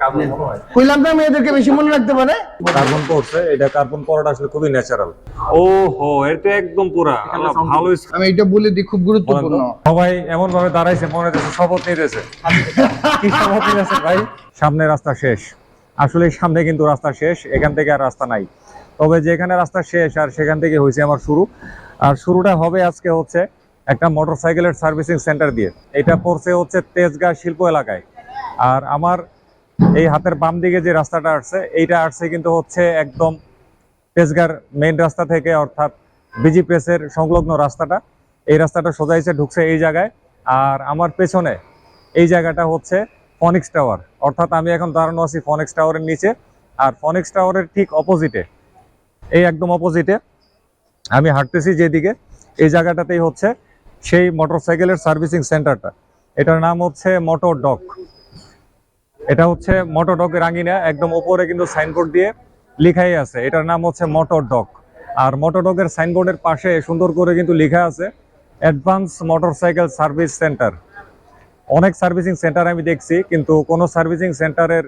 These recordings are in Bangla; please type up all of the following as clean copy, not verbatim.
কার্বন মনে হয়। কইলাম না মেয়েদেরকে বেশি মনে রাখতে পারে। কার্বন পড়ছে, এটা কার্বন পড়াটা আসলে খুবই ন্যাচারাল। ওহো, এটা একদম পুরা ভালো। আমি এটা বলে দিই, খুব গুরুত্বপূর্ণ। সবাই এমন ভাবে দাঁড়াইছে, মনে হচ্ছে শপথ নিতেছে। কি শপথ নিতেছে ভাই? সামনে রাস্তা শেষ। আসলে সামনে কিন্তু রাস্তা শেষ, এখান থেকে আর রাস্তা নাই। তবে যেখানে রাস্তা শেষ আর সেখান থেকে হয়েছে আমার শুরু। আর শুরুটা হবে আজকে হচ্ছে একটা মোটরসাইকেলের সার্ভিসিং সেন্টার দিয়ে। এটা পড়ছে হচ্ছে তেজগাঁ শিল্প এলাকায়। আর আমার এই হাতের বাম দিকে যে রাস্তাটা আসছে, এইটা আসছে কিন্তু হচ্ছে একদম তেজগাঁর মেইন রাস্তা থেকে, অর্থাৎ বিজি প্রেসের সংলগ্ন রাস্তাটা। এই রাস্তাটা সোজাইছে ঢুকছে এই জায়গায়। আর আমার পেছনে এই জায়গাটা হচ্ছে ফনিক্স টাওয়ার, অর্থাৎ আমি এখন দাঁড়ানো আছি ফনিক্স টাওয়ারের নিচে। আর ফনিক্স টাওয়ারের ঠিক অপোজিটে, এই একদম অপোজিটে আমি হাঁটতেছি যেদিকে, এই জায়গাটাতেই হচ্ছে সেই মোটরসাইকেলের সার্ভিসিং সেন্টারটা। এটার নাম হচ্ছে মোটো ডক। এটা হচ্ছে মোটো ডকের আঙিনা, একদম উপরে কিন্তু সাইনবোর্ড দিয়ে লেখাই আছে এটার নাম হচ্ছে মোটো ডক। আর মোটো ডকের সাইনবোর্ডের পাশে সুন্দর করে কিন্তু লেখা আছে অ্যাডভান্স মোটরসাইকেল সার্ভিস সেন্টার। অনেক সার্ভিসিং সেন্টার আমি দেখছি, কিন্তু কোনো সার্ভিসিং সেন্টারের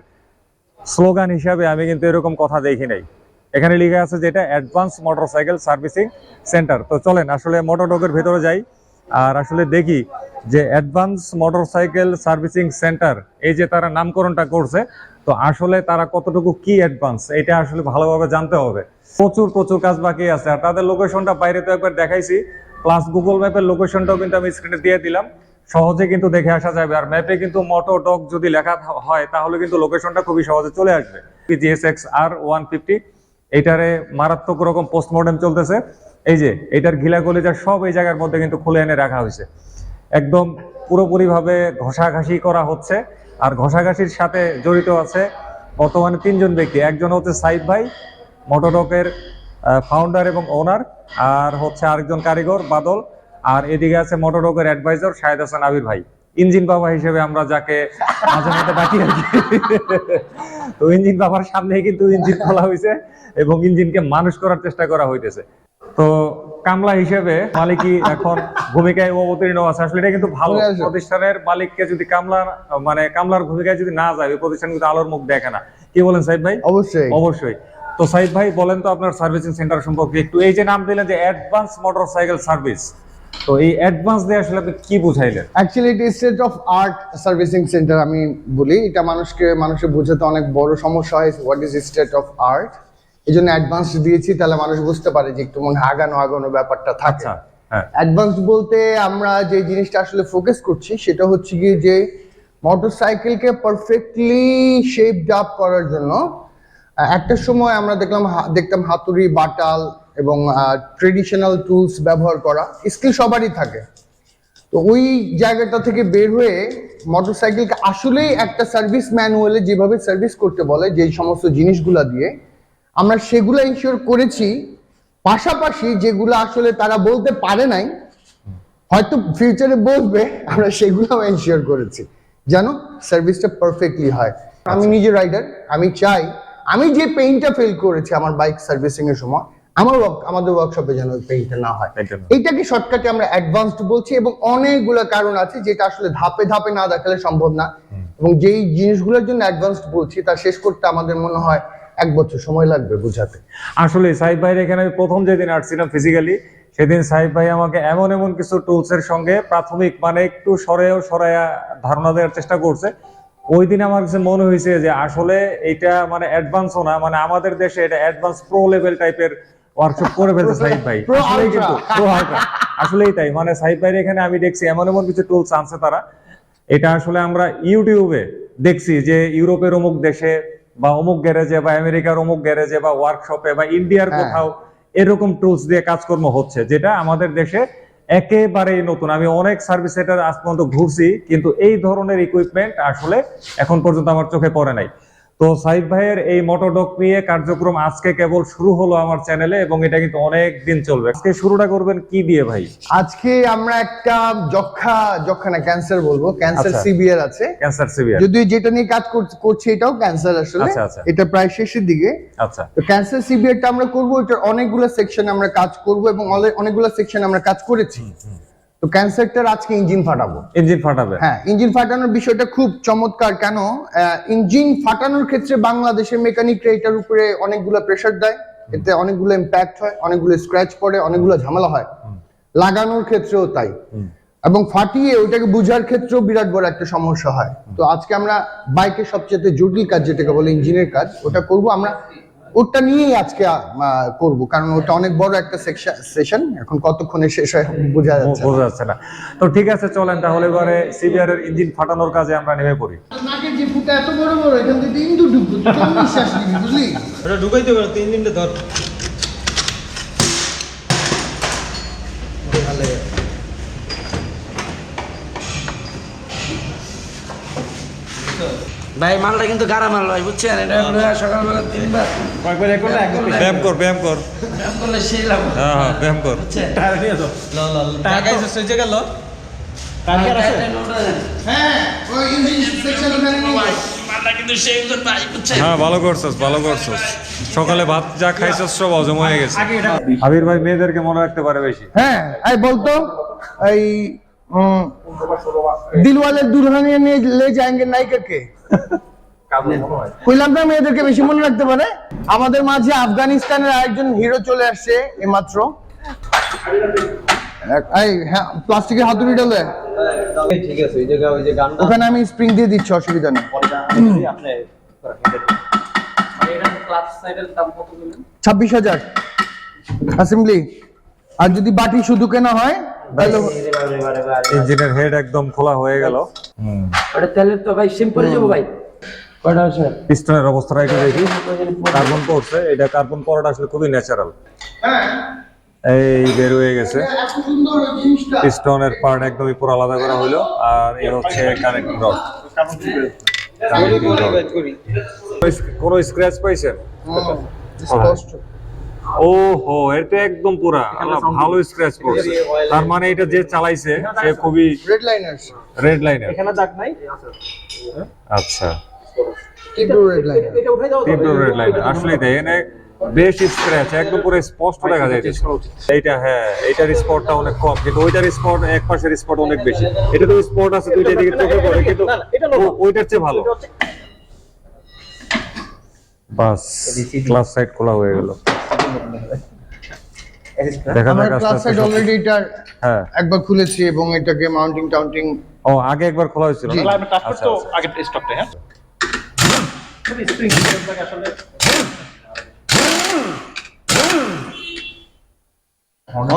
স্লোগান হিসাবে আমি কিন্তু এরকম কথা দেখি নাই। এখানে লেখা আছে যেটা অ্যাডভান্স মোটরসাইকেল সার্ভিসিং সেন্টার। তো চলেন আসলে মোটো ডকের ভেতরে যাই আর আসলে দেখি যে অ্যাডভান্স মোটরসাইকেল সার্ভিসিং সেন্টার, এই যে তারা নামকরণটা করছে, তো আসলে তারা কতটুকু কি অ্যাডভান্স, এটা আসলে ভালোভাবে জানতে হবে। প্রচুর কাজ বাকি আছে। আর তাদের লোকেশনটা বাইরে তো একবার দেখাইছি, প্লাস গুগল ম্যাপের লোকেশনটাও কিন্তু আমি স্ক্রিনে দিয়ে দিলাম, সহজে কিন্তু দেখে আসা যাবে। আর ম্যাপে কিন্তু মোটো ডক যদি লেখা হয় তাহলে কিন্তু লোকেশনটা খুবই সহজে চলে আসবে। CBR 150, এইটারে মারাত্মক রকম পোস্টমর্টেম চলতেছে। এই যে এটার ঘিলা কলিজা সব এই জায়গার মধ্যে কিন্তু খুলে এনে রাখা হয়েছে, একদম পুরোপুরিভাবে ঘষাঘাষি করা হচ্ছে। আর ঘষাঘাষির সাথে জড়িত আছে বর্তমানে 3 জন ব্যক্তি। একজন হচ্ছে সাইদ ভাই, মোটো ডকের ফাউন্ডার এবং ওনার, আর হচ্ছে আরেকজন কারিগর বাদল, আর এদিকে আছে মোটো ডকের অ্যাডভাইজার শাহেদ হাসান আবির ভাই, ইঞ্জিন বাবা হিসেবে আমরা যাকে মাঝে মধ্যে ডাকি আর কি। তো ইঞ্জিন বাবার সামনে কিন্তু ইঞ্জিন খোলা হয়েছে এবং ইঞ্জিনকে মানুষ করার চেষ্টা করা হইতেছে। তো কামলা হিসেবে মালিকই এখন ভূমিকায় অবতীর্ণ আছে। আসলে এটা কিন্তু ভালো, প্রতিষ্ঠানের মালিককে যদি কামলার ভূমিকায় যদি না যায়, ওই প্রতিষ্ঠান কিন্তু আলোর মুখ দেখে না। কি বলেন সাইদ ভাই? অবশ্যই। তো সাইদ ভাই বলেন তো আপনার সার্ভিসিং সেন্টার সম্পর্কে একটু। এই যে নাম দিলেন যে অ্যাডভান্স মোটরসাইকেল সার্ভিস, তো এই অ্যাডভান্স দিয়ে আসলে আপনি কি বুঝাইলেন? অ্যাকচুয়ালি এটা state of art servicing centre আমি বলি। এটা মানুষের বোঝাতে অনেক বড় সমস্যা হয়, what is state of art. এই জন্য অ্যাডভান্স দিয়েছি, তাহলে মানুষ বুঝতে পারে যে একটু মনে আগানো ব্যাপারটা থাকে। অ্যাডভান্স বলতে আমরা যে জিনিসটা আসলে ফোকাস করছি সেটা হচ্ছে কি, যে মোটরসাইকেলকে পারফেক্টলি শেপড আপ করার জন্য একটা সময় আমরা দেখতাম হাতুড়ি, বাটাল এবং ট্রেডিশনাল টুলস ব্যবহার করা। স্কিল সবারই থাকে, তো ওই জায়গাটা থেকে বের হয়ে মোটরসাইকেলকে আসলেই একটা সার্ভিস ম্যানুয়ালে যেভাবে সার্ভিস করতে বলে, যে সমস্ত জিনিসগুলা দিয়ে আমরা সেগুলো ইনশিওর করেছি। পাশাপাশি যেগুলো আসলে তারা বলতে পারে নাই, হয়তো ফিউচারে বলবে, আমরা সেগুলোও ইনশিওর করেছি যেন সার্ভিসটা পারফেক্টলি হয়। আমি নিজে রাইডার, আমি চাই আমি যে পেইনটা ফিল করেছি আমার বাইক সার্ভিসিং এর সময়, আমাদের ওয়ার্কশপে যেন ওই পেইনটা না হয়। এইটাকে শর্টকাটে আমরা অ্যাডভান্সড বলছি, এবং অনেকগুলো কারণ আছে যেটা আসলে ধাপে ধাপে না দেখালে সম্ভব না। এবং যেই জিনিসগুলোর জন্য অ্যাডভান্সড বলছি তা শেষ করতে আমাদের মনে হয় 1 বছর সময় লাগবে বোঝাতে। আসলে সাইদ ভাইয়ের এখানে আমি প্রথম যেদিন আসছিলাম ফিজিক্যালি, সেদিন সাইদ ভাই আমাকে এমন কিছু টুলস এর সঙ্গে প্রাথমিক একটু সরাইয়া ধারণা দেওয়ার চেষ্টা করছে। ওই দিন আমার কাছে মনে হয়েছে যে আসলে এটা অ্যাডভান্সও না, আমাদের দেশে এটা অ্যাডভান্স প্রো লেভেল টাইপের ওয়ার্কশপ করে ফেলছে সাইদ ভাই। আসলেই কিন্তু আসলেই তাই, সাইদ ভাইয়ের এখানে আমি দেখছি এমন কিছু টুলস আনছে তারা। এটা আসলে আমরা ইউটিউবে দেখছি যে ইউরোপের অমুক দেশে বা অমুক গ্যারেজে বা আমেরিকার অমুক গ্যারেজে বা ওয়ার্কশপে বা ইন্ডিয়ার কোথাও এরকম টুলস দিয়ে কাজকর্ম হচ্ছে, যেটা আমাদের দেশে একেবারেই নতুন। আমি অনেক সার্ভিস সেন্টার আজ পর্যন্ত ঘুরছি, কিন্তু এই ধরনের ইকুইপমেন্ট আসলে এখন পর্যন্ত আমার চোখে পড়ে নাই। তো সাইদ ভাইয়ের এই মোটো ডক নিয়ে কার্যক্রম আজকে কেবল শুরু হলো আমার চ্যানেলে, এবং এটা কিন্তু অনেক দিন চলবে। আজকে শুরুটা করবেন কি দিয়ে ভাই? আজকে আমরা একটা যক্ষা না ক্যান্সার বলবো, ক্যান্সার সিবিআর আছে। ক্যান্সার সিবিআর, যদি যেটা নিয়ে কাজ করছি এটাও ক্যান্সার আসলে। এটা প্রায় শেষের দিকে। আচ্ছা, তো ক্যান্সার সিবিআরটা আমরা করব, এটার অনেকগুলো সেকশন আমরা কাজ করব এবং অনেকগুলো সেকশন আমরা কাজ করেছি। তো কনসেপ্টের আজকে ইঞ্জিন ফাটাবো। ইঞ্জিন ফাটাবে? হ্যাঁ, ইঞ্জিন ফাটানোর বিষয়টা খুব চমৎকার। কেন ইঞ্জিন ফাটানোর ক্ষেত্রে বাংলাদেশের মেকানিকরা এটার উপরে অনেকগুলো প্রেসার দেয়, এতে অনেকগুলো ইম্প্যাক্ট হয়, অনেকগুলো স্ক্র্যাচ পড়ে, অনেকগুলো ঝামেলা হয়, লাগানোর ক্ষেত্রেও তাই, এবং ফাটিয়ে ওইটাকে বুঝার ক্ষেত্রেও বিরাট বড় একটা সমস্যা হয়। তো আজকে আমরা বাইকের সবচেয়ে জটিল কাজ যেটাকে বলে ইঞ্জিনের কাজ, ওটা করব আমরা, ওটা নিয়েই আজকে করব, কারণ ওটা অনেক বড় একটা সেশন। এখন কতক্ষণে শেষ হয় বোঝা যাচ্ছে না। তো ঠিক আছে, চলেন তাহলে এবারে সিবিআর এর ইঞ্জিন ফাটানোর কাজে আমরা নেমে পড়ি। নাকের যে ফুটা এত বড় বড়, এখান থেকে ইন্দু ঢুকবো, তুই নিঃশ্বাস নিবি, বুঝলি? ওটা ঢুকাইতে পারো, 3 দিনটা ধর। ভাই মালটা কিন্তু গাড়া মাল ভাই, বুঝছেন? এটা সকালবেলা 3 বার কয়েকবার এক করলে একদম ব্যায়াম কর ব্যায়াম করলে সেই লাভ। হ্যাঁ ব্যায়াম কর। বুঝছেন? টায়ার নিয়ে যাও। টায়ার গাইছে সইজে গেল। টায়ার আছে? হ্যাঁ, ওই ইঞ্জিন সেকশন ওখানে নিয়ে মালটা কিন্তু সেই উত্তর ভাই, বুঝছেন? হ্যাঁ ভালো করছস। সকালে ভাত যা খাইছস সব হজম হয়ে গেছে। আবির ভাই মেয়েদেরকে মনে রাখতে পারে বেশি। হ্যাঁ, এই বলতো এই দিলওয়ালে দুলহানিয়া নিয়ে লে যাएंगे নায়িকা কে? কইলাম না মেয়েদেরকে বেশি মনে রাখতে পারে। আমাদের মাঝে আফগানিস্তানের আরেকজন হিরো চলে আসছে এইমাত্র। এই হ্যাঁ, প্লাস্টিকের হাতুড়িটা লয়ে ঠিক আছে, ওই জায়গা ওই যে গানটা ওখানে আমি স্প্রিং দিয়ে দিচ্ছি, অসুবিধা নেই। আপনি এটা ক্লাস সাইডের দাম কত বললেন? 26,000 অ্যাসেম্বলি। আর যদি বাটি শুধু কেনা হয় তাহলে ইঞ্জিনের হেড একদম খোলা হয়ে গেল। ওটা তেলের তো ভাই সিম্পল যাবো ভাই। কয়টা আছে? পিস্টনের অবস্থাটা একটু দেখি। কার্বন পড়ছে, এটা কার্বন পড়াটা আসলে খুবই ন্যাচারাল। হ্যাঁ, এই বের হয়ে গেছে। এত সুন্দর ওই জিনিসটা। পিস্টনের পার্ট একদমই পুরো আলাদা করা হলো। আর এই হচ্ছে কানেক্টিং রড। কোন স্ক্র্যাচ পাইছেন? স্পষ্ট। ওহো, এটা একদম পুরা ভালো স্ক্র্যাচ পড়ছে। তার মানে এটা যে চালাইছে সে খুবই রেড লাইনার। এখানে দাগ নাই? আচ্ছা, তীব্র রেড লাইনার। এটা উঠাই দাও। তীব্র রেড লাইনার আসলে দেখেন বেশ স্ক্র্যাচ, একদম পুরো স্পষ্ট দেখা যাইতেছে। এইটা হ্যাঁ, এইটার স্পটটা অনেক কম, কিন্তু ওইটার স্পট এক পাশের স্পট অনেক বেশি। এটা তো স্পট আছে দুইটা দিকে চোখে পড়ে, কিন্তু ওইটার চেয়ে ভালো। বাস, ক্লাস সাইড খোলা হয়ে গেল। দেখা আমরা যাক ক্লাস আস্তে সাইড আস্তে। অলরেডি এটার হ্যাঁ, একবার খুলেছি এবং এটাকে মাউন্টিং ও আগে একবার খোলা হয়েছিল। জি। না? আমি টাচ আচ্ছা, করতে আচ্ছা। আগে স্টকটা, হ্যাঁ খুবই স্প্রিং আসলে।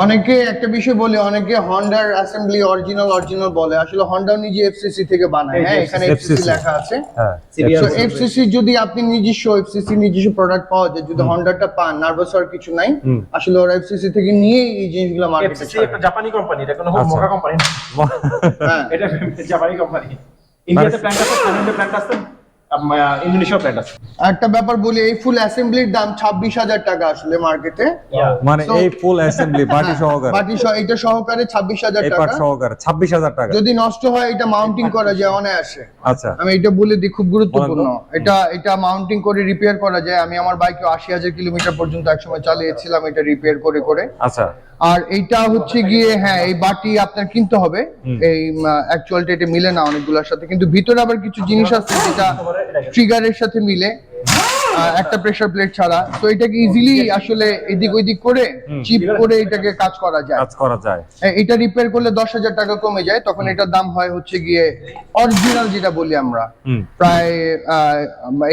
অনেকে একটা বিষয় বলে, অনেকে হন্ডার অ্যাসেম্বলি অরিজিনাল বলে, আসলে হন্ডাও নিজে এফসিসি থেকে বানায়। হ্যাঁ, এখানে এফসিসি FCC লেখা আছে। হ্যাঁ, তো এফসিসি যদি আপনি নিজস্ব প্রোডাক্ট পাওয়া যায়, যদি হন্ডাটা পান, নার্ভাস হওয়ার কিছু নাই। আসলে ওরা এফসিসি থেকে নিয়ে এই জিনিসগুলো মার্কেটে এফসিসি ছাড়ে। একটা জাপানি কোম্পানি, এটা কোনো আচ্ছা। মোকা কোম্পানি না। হ্যাঁ, এটা জাপানি কোম্পানি। ইন্ডিয়াতে প্ল্যান্ট আছে, থাইল্যান্ডে প্ল্যান্ট আছে, ইন্দোনেশিয়া প্ল্যান্ট আছে। একটা ব্যাপার বলি, এই ফুল অ্যাসেম্বলির দাম 26,000 টাকা আসলে মার্কেটে। মানে So- এই ফুল অ্যাসেম্বলি বাটি সহকারে, বাকি এটা সহকারে 26,000 এই পার্ট টাকা। সহকারে 26,000 টাকা। যদি নষ্ট হয় এটা মাউন্টিং করা যায় অনায়াসে। আচ্ছা, আমি এটা বলে দিই, খুব গুরুত্বপূর্ণ। বলেন এটা মাউন্টিং করে রিপেয়ার করা যায়। আমি আমার বাইকে 80,000 কিলোমিটার পর্যন্ত একসময় চালিয়েছিলাম এটা রিপেয়ার করে। আচ্ছা, আর এইটা হচ্ছে গিয়ে, হ্যাঁ, এই বাটি আপনার কিনতে হবে। এই অ্যাকচুয়ালি এটা মিলে না অনেকগুলোর সাথে, কিন্তু ভিতরে আবার কিছু জিনিস আছে যেটা ট্রিগারের সাথে মিলে, একটা প্রেসার প্লেট ছাড়া। তো এটাকে ইজিলি আসলে এদিক ওইদিক করে চিপ করে এটাকে কাজ করা যায়। এটা রিপেয়ার করলে 10,000 টাকা কমে যায়। তখন এটার দাম হয় হচ্ছে গিয়ে অরিজিনাল যেটা বলি আমরা, প্রায়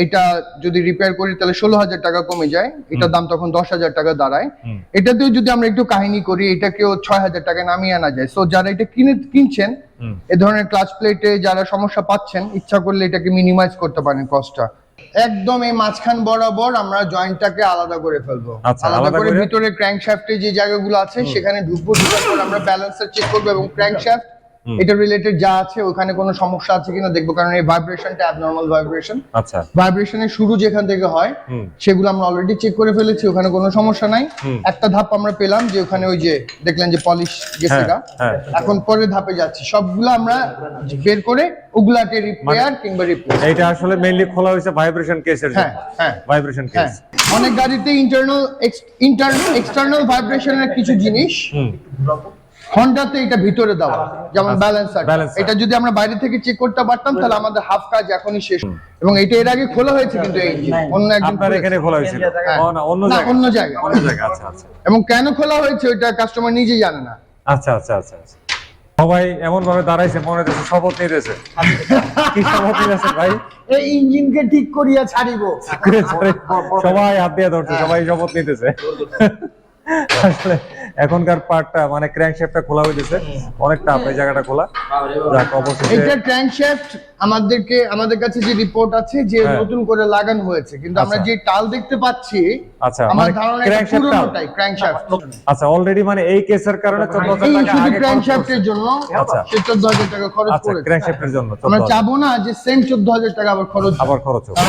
এটা যদি রিপেয়ার করি তাহলে 16,000 টাকা কমে যায়। এটার দাম তখন 10,000 টাকা দাঁড়ায়। এটাতেও যদি আমরা একটু কাহিনী করি, এটাকেও 6,000 টাকা নামিয়ে আনা যায়। সো যারা এটা কিনছেন, এ ধরনের ক্লাচ প্লেটে যারা সমস্যা পাচ্ছেন, ইচ্ছা করলে এটাকে মিনিমাইজ করতে পারেন কস্টটা। একদম এই মাঝখান বরাবর আমরা জয়েন্টটাকে আলাদা করে ফেলবো। আচ্ছা, আলাদা করে ভিতরে ক্র্যাঙ্কশ্যাফটে যে জায়গাগুলো আছে সেখানে ঢোকার পর আমরা ব্যালেন্সার চেক করবো এবং ক্র্যাঙ্কশ্যাফট এটা রিলেটেড যা আছে ওখানে কোনো সমস্যা আছে কিনা দেখবো, কারণ এই ভাইব্রেশনটা অ্যাবনর্মাল ভাইব্রেশন। আচ্ছা, ভাইব্রেশনের শুরু যেখান থেকে হয় সেগুলো আমরা অলরেডি চেক করে ফেলেছি, ওখানে কোনো সমস্যা নাই। একটা ধাপ আমরা পেলাম যে ওখানে ওই যে দেখলেন যে পলিশ গেছে গা, এখন পরের ধাপে যাচ্ছি। সবগুলো আমরা বের করে ওগুলাকে রিপেয়ার কিংবা রিপ্লেস। এটা আসলে মেইনলি খোলা হয়েছে ভাইব্রেশন কেসের জন্য। হ্যাঁ, ভাইব্রেশন কেস। অনেক গাড়িতে এক্সটার্নাল ভাইব্রেশনের কিছু জিনিস হন্ডাতে এটা ভিতরে দেওয়া, যেমন ব্যালেন্সার। Balancer। এটা যদি আমরা বাইরে থেকে চেক করতে পারতাম তাহলে আমাদের হাফ কাজ এখনই শেষ। এবং এটা এর আগে খোলা হয়েছে, কিন্তু এই অন্য একজন আপনার এখানে খোলা হয়েছিল? ও না, অন্য না, জায়গায়। অন্য জায়গায়। অন্য জায়গায়, আচ্ছা আচ্ছা। এবং কেন খোলা হয়েছে ওটা কাস্টমার নিজে জানে না। আচ্ছা আচ্ছা আচ্ছা আচ্ছা। সবাই এমন ভাবে দাঁড়াইছে মনে হচ্ছে শপথ নিতেছে। কি শপথ নিতেছে ভাই? এই ইঞ্জিনকে ঠিক করিয়া ছাড়িব। সবাই হাত দিয়ে ধরছে, সবাই শপথ নিতেছে। আসলে এখনকার পার্টটা মানে ক্র্যাঙ্কশ্যাফটটা খোলা হইতেছে, অনেক টাফ এই জায়গাটা খোলা। যাক, অবশেষে এটা ক্র্যাঙ্কশ্যাফট আমাদের কাছে যে রিপোর্ট আছে যে নতুন করে লাগানো হয়েছে, কিন্তু আমরা যে টাল দেখতে পাচ্ছি, আচ্ছা, আমার মানে ধারণা এটা crankshaft টাল। পুরোটাই ক্র্যাঙ্কশ্যাফট। আচ্ছা, অলরেডি মানে এই কেসের কারণে 14,000 এই টাকা শুধু আগে খরচ ক্র্যাঙ্কশ্যাফটের করছে। জন্য আচ্ছা। সে 14,000 টাকা খরচ আচ্ছা, করেছে। ক্র্যাঙ্কশ্যাফটের জন্য আমরা 14,000 চাবো না যে সেম 14,000 টাকা আবার খরচ হোক। আবার খরচ হবে।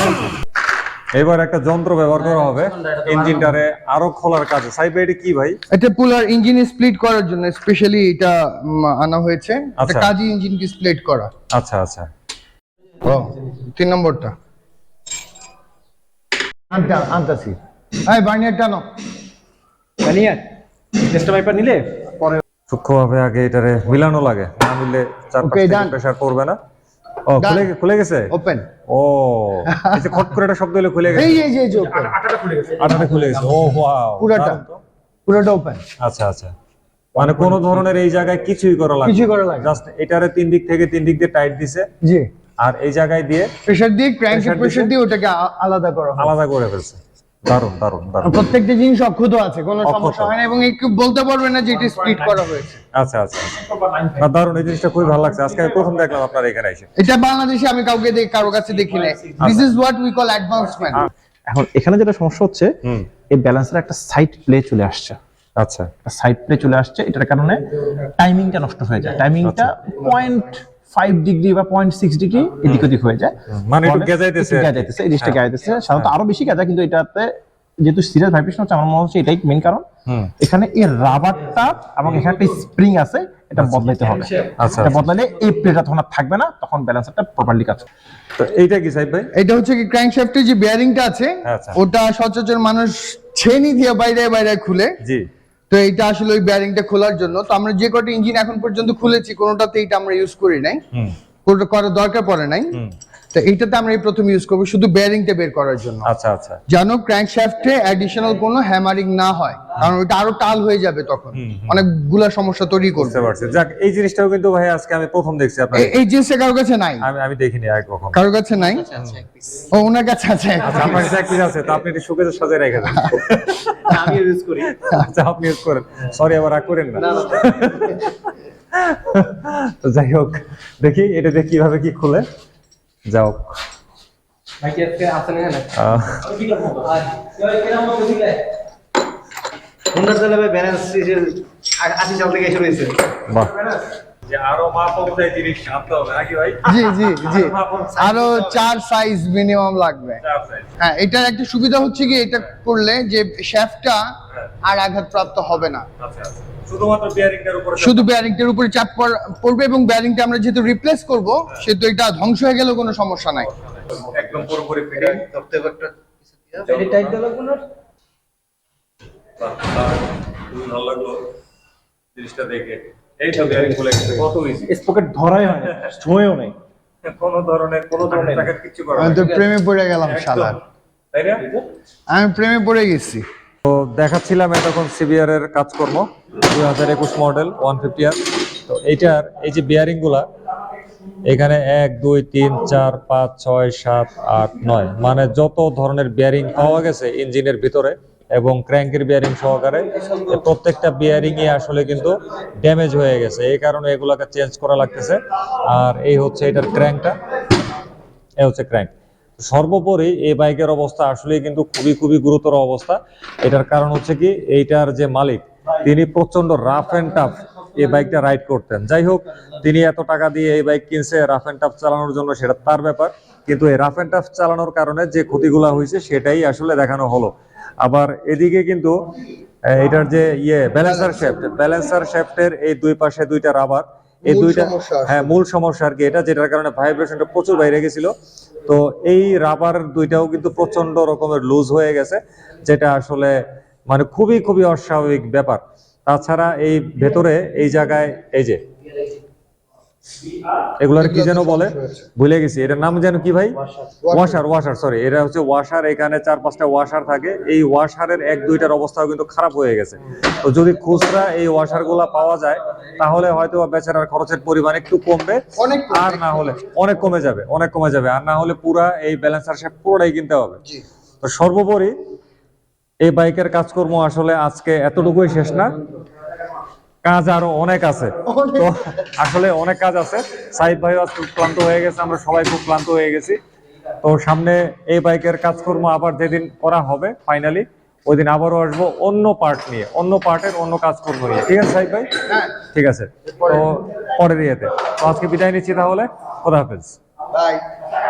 এবার একটা যন্ত্র ব্যবহার করা হবে ইঞ্জিনটারে আরো খোলার কাজে। সাইড বাইডে কি ভাই? এটা পুলার ইঞ্জিন স্প্লিট করার জন্য স্পেশালি এটা আনা হয়েছে। এটা আচ্ছা। কাজী ইঞ্জিনকে স্প্লিট করা। আচ্ছা আচ্ছা। ও 3 নম্বরটা আনতাছি। এই বার্নিয়ার টানো। বানিয়া টেস্টার ওয়াইপার নিলে পরে সূক্ষ্মভাবে আগে এটারে মিলানো লাগে, না মিললে চার পাঁচ Okay, থেকে done. প্রেসার করবে না। ও Done. খুলে গেছে। ওপেন। ও এই যে খট করে একটা শব্দ হলো খুলে গেছে। এই যে ওপেন। আটাটা খুলে গেছে। আটাটা খুলে গেছে। ও ওয়াও, পুরোটা। পুরোটা ওপেন। আচ্ছা আচ্ছা। মানে কোনো ধরনের এই জায়গায় কিছুই করা লাগে কিছুই করা লাগে না। জাস্ট এটারে তিন দিক দিয়ে টাইট দিছে, জি। আর এই জায়গায় দিয়ে প্রেসার দিয়ে ক্র্যাঙ্কের Pressure প্রেসার দিছে। দিয়ে ওটাকে আলাদা করা হয়। আলাদা করে ফেলছে। দারুণ দারুণ দারুণ। প্রত্যেকটা জিনিস অক্ষত আছে, কোনো অক্ষত। সমস্যা হয় না, এবং একটু বলতে পারবে না যে এটা স্প্লিট করা হয়েছে। আচ্ছা আচ্ছা। না, দারুণ, এই জিনিসটা খুবই ভালো লাগছে। আজকে আমি প্রথম দেখলাম আপনার এখানে এসে। এটা বাংলাদেশে আমি কারো কাছে দেখি নাই। This is what we call advancement. এখন এখানে যেটা সমস্যা হচ্ছে, এই ব্যালেন্সের একটা সাইড প্লে চলে আসছে। আচ্ছা সাইড প্লে চলে আসছে, এটার কারণে টাইমিংটা নষ্ট হয়ে যায়। টাইমিংটা 0.5 ডিগ্রি বা 0.6 ডিগ্রি এদিক ওদিক হয়ে যায়। মানে একটু ফলে গেজাইতেছে একটু আর কি। গেজাইতেছে, এই জিনিসটা গেজাইতেছে। সাধারণত আরো বেশি গেজায়, কিন্তু এটাতে যেহেতু সিরিয়াস ভাইব্রেশন হচ্ছে, আমার মনে হচ্ছে এটাই মেইন কারণ। এখানে এই রাবারটা এবং এখানে একটা স্প্রিং আছে, এটা বদলাইতে হবে। আচ্ছা, এটা বদলালে এই প্লেটা তখন আর থাকবে না, তখন ব্যালেন্সারটা প্রপারলি কাজ করবে। তো এইটা কি সাইড ভাই? এটা হচ্ছে কি ক্র্যাঙ্কশ্যাফটের যে বেয়ারিংটা আছে, আচ্ছা। ওটা সচরাচর মানুষ ছেনি দিয়ে বাইরে খুলে। জি। তো এইটা আসলে ওই বেয়ারিংটা খোলার জন্য। তো আমরা যে কটা ইঞ্জিন এখন পর্যন্ত খুলেছি, কোনোটাতে এটা আমরা ইউজ করি নাই, কোনোটা করার দরকার পড়ে নাই। তো এইটাতে আমরা এই প্রথম ইউজ করবো শুধু বেয়ারিংটা বের করার জন্য, আচ্ছা আচ্ছা। যেন ক্র্যাঙ্কশ্যাফটে অ্যাডিশনাল কোনো হ্যামারিং না হয়, কারণ ওটা আরো টাল হয়ে যাবে, তখন অনেকগুলা সমস্যা তৈরি করবে। বুঝতে পারছি। যাক, এই জিনিসটাও কিন্তু ভাই আজকে আমি প্রথম দেখছি আপনার। এই জিনিসটা কারোর কাছে নাই, আমি দেখিনি আগে কখনো। কারোর কাছে নাই। ও ওনার কাছে আছে। আচ্ছা, আপনার কাছে এক piece আছে, তো আপনি একটু শোকেজে সাজিয়ে রেখে দেন। আমি ইউজ করি। আচ্ছা, আপনি ইউজ করেন। সরি, আবার রাগ করেন না। তো যাই হোক, দেখি এটা দিয়ে কিভাবে কি খুলে। যাও। ভাই কি আজকে আসেন না? হোন্ডা চালাবে ব্যালেন্স 80 সাল থেকে শুরু হয়েছে। বাহ, যে আরো মাপ অনুযায়ী জিনিস আনতে হবে নাকি ভাই? জি আরো 4 সাইজ মিনিমাম লাগবে। হ্যাঁ, এটার একটা সুবিধা হচ্ছে কি, এটা করলে যে শ্যাফটটা আর আঘাতপ্রাপ্ত হবে না। আচ্ছা আচ্ছা। শুধুমাত্র বেয়ারিংটার উপরে শুধু বেয়ারিংটার উপরে চাপ পড়বে, এবং বেয়ারিংটা আমরা যেহেতু রিপ্লেস করব, সেহেতু এটা ধ্বংস হয়ে গেলেও কোনো সমস্যা নাই। একদম পুরোপুরি ফিটিং। এটা টাইট দেওয়া লাগবে না? খুবই ভালো লাগলো জিনিসটা দেখে। এই তো বেয়ারিং খুলে গেছে, কত ইজি। স্পকেট ধরাই হয় না, ছোঁয়ও নেই। কোনো ধরনের টাকা কিচ্ছু করা আমি হয় তো না। প্রেমে পড়ে গেলাম শালার, তাই না? আমি প্রেমে পড়ে গেছি। তো দেখাচ্ছিলাম এতক্ষণ সিবিআর এর কাজকর্ম, 2021 মডেল 150R। তো এইটার এই যে বিয়ারিং গুলা, এখানে 1 2 3 4 5 6 7 8 9 মানে যত ধরনের বিয়ারিং পাওয়া গেছে ইঞ্জিনের ভিতরে এবং ক্র্যাঙ্কের বিয়ারিং সহকারে, প্রত্যেকটা বিয়ারিং ই আসলে কিন্তু ড্যামেজ হয়ে গেছে। এই কারণে এগুলাকে চেঞ্জ করা লাগতেছে। আর এই হচ্ছে এটার ক্র্যাঙ্কটা, এই হচ্ছে ক্র্যাঙ্ক। সর্বোপরি এই বাইকের অবস্থা আসলে কিন্তু খুবই গুরুতর অবস্থা। এটার কারণ হচ্ছে কি, এইটার যে মালিক তিনি প্রচন্ড রাফ এন্ড টাফ এই বাইকটা রাইড করতেন। যাই হোক, তিনি এত টাকা দিয়ে এই বাইক কিনছে রাফ এন্ড টাফ চালানোর জন্য, সেটা তার ব্যাপার। কিন্তু এই রাফ এন্ড টাফ চালানোর কারণে যে ক্ষতিগুলো হয়েছে সেটাই আসলে দেখানো হলো। আবার এদিকে কিন্তু এটার যে ব্যালেন্সার শ্যাফটের এই দুই পাশে দুইটা রাবার, এই দুইটা মূল সমস্যা আর কি, এটা যেটার কারণে ভাইব্রেশনটা প্রচুর বাইরে গেছিল। তো এই রাবার দুইটাও কিন্তু প্রচন্ড রকমের লুজ হয়ে গেছে, যেটা আসলে মানে খুবই অস্বাভাবিক ব্যাপার। তাছাড়া এই ভেতরে এই জায়গায় এই যে এগুলার কি যেন বলে, ভুলে গেছি, এটার নাম যেন কি ভাই? ওয়াশার, সরি, এটা হচ্ছে ওয়াশার। এখানে 4-5টা ওয়াশার থাকে। এই ওয়াশারের 1-2টার অবস্থাও কিন্তু খারাপ হয়ে গেছে। তো যদি খুচরা এই ওয়াশার গুলা পাওয়া যায় তাহলে হয়তো বেচারার খরচের পরিমাণ একটু কমবে, আর না হলে অনেক কমে যাবে, আর না হলে পুরা এই ব্যালেন্সার শেপ পুরোটাই কিনতে হবে। তো সর্বোপরি এই বাইকের কাজকর্ম আসলে আজকে এতটুকুই শেষ না, কাজ আরো অনেক আছে। তো আসলে অনেক কাজ আছে। সাইদ ভাই আজকে ক্লান্ত হয়ে গেছে, আমরা সবাই খুব ক্লান্ত হয়ে গেছি। তো সামনে এই বাইকের কাজকর্ম আবার যেদিন করা হবে ফাইনালি, ওই দিন আবারও আসবো অন্য পার্ট নিয়ে, অন্য পার্টের অন্য কাজকর্ম নিয়ে। ঠিক আছে সাইদ ভাই? ঠিক আছে, তো পরের ইয়েতে। তো আজকে বিদায় নিচ্ছি তাহলে, খোদা হাফেজ। বাই।